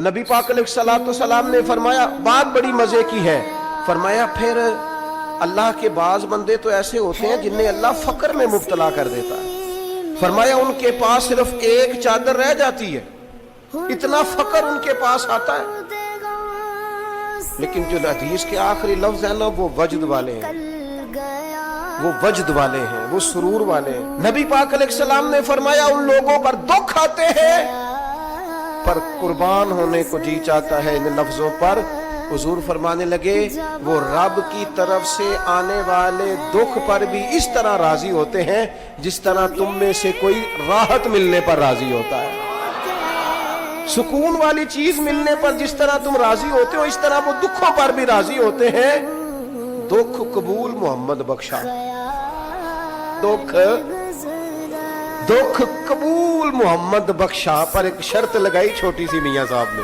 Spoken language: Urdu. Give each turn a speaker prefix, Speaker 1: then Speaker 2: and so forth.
Speaker 1: نبی پاک علیہ السلام نے فرمایا بات بڑی مزے کی ہے، فرمایا پھر اللہ کے بعض بندے تو ایسے ہوتے ہیں جنہیں اللہ فقر میں مبتلا کر دیتا ہے، فرمایا ان کے پاس صرف ایک چادر رہ جاتی ہے، اتنا فقر ان کے پاس آتا ہے، لیکن جو حدیث کے آخری لفظ ہے نا وہ وجد والے ہیں، وہ وجد والے ہیں، وہ سرور والے ہیں۔ نبی پاک علیہ السلام نے فرمایا ان لوگوں پر دکھ آتے ہیں پر قربان ہونے کو جی چاہتا ہے ان لفظوں پر۔ حضور فرمانے لگے وہ رب کی طرف سے آنے والے دکھ پر بھی اس طرح راضی ہوتے ہیں جس طرح تم میں سے کوئی راحت ملنے پر راضی ہوتا ہے، سکون والی چیز ملنے پر جس طرح تم راضی ہوتے ہو اس طرح وہ دکھوں پر بھی راضی ہوتے ہیں۔ دکھ قبول محمد بخشا، دکھ قبول محمد بخشا، پر ایک شرط لگائی چھوٹی سی میاں صاحب نے۔